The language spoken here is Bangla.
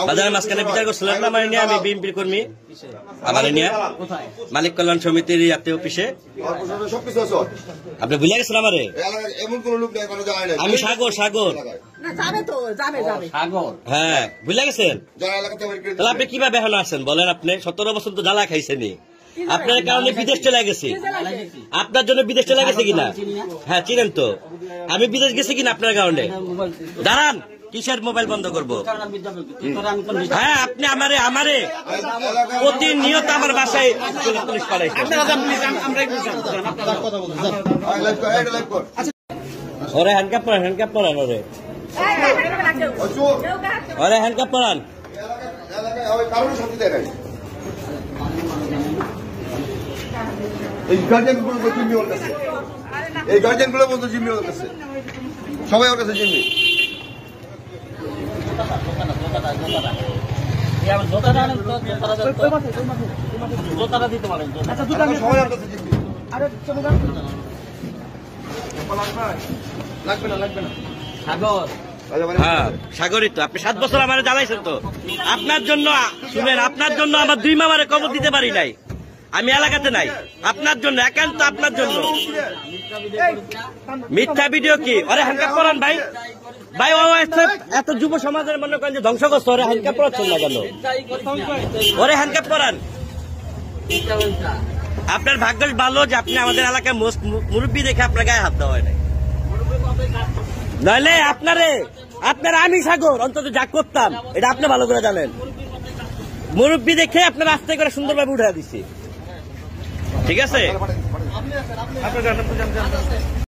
বাজারের মাঝখানে বিচার করছিলেন না আমার নিয়ে? আমি বিএনপির কর্মী, আমার নিয়ে মালিক কল্যাণ সমিতির আত্মীয় অফিসে আপনি ভুলে গেছেন আমারে? আমি সাগর হ্যাঁ, ভুলে গেছেন? তাহলে আপনি কিভাবে এখন আসেন বলেন? আপনি 17 বছর তো জ্বালা খাইছেনি, আপনার কারণে বিদেশ চলে গেছি। আপনার জন্য বিদেশ চলে গেছে কিনা? হ্যাঁ চিনেন তো। আমি বিদেশ গেছি কিনা আপনার কারণে? দাঁড়ান, কিসের মোবাইল বন্ধ করবো? হ্যাঁ, আপনি আমারে প্রতিনিয়ত আমার বাসায় পুলিশ পাঠাইছে। ওরে হ্যান্ডকাপ পরান ওরে হ্যান্ডকাপ পরান। এই গার্জিয়ান গুলো জিম্মি ওর কাছে, এই গার্জিয়ান গুলো বলতো জিম্মি ওর কাছে, সবাই ওর কাছে জিম্মি। হ্যাঁ সাগরই তো। আপনি 7 বছর আমার জ্বালাইছেন তো। আপনার জন্য শুনেন, আপনার জন্য আমার 2 মামারে কবর দিতে পারি নাই। আমি এলাকাতে নাই আপনার জন্য, একান্ত আপনার জন্য। মিথ্যা ভিডিও কি? ওরে হ্যান্ডকাপ পরান ভাই। ভাই ও এত যুব সমাজের মনে করেন যে ধ্বংস করছে, ওরে হ্যান্ডকাপ পরাচ্ছেন না কেন? ওরে হ্যান্ডকাপ পরান। আপনার ভাগ্য ভালো যে আপনি আমাদের এলাকায় মুরব্বী দেখে আপনার গায়ে হাত দেওয়া হয় নাই। নইলে আপনারা আমি সাগর অন্তত যা করতাম এটা আপনি ভালো করে জানেন। মুরব্বী দেখে আপনার আস্তে করে সুন্দরভাবে উঠে দিচ্ছি। ঠিক আছে।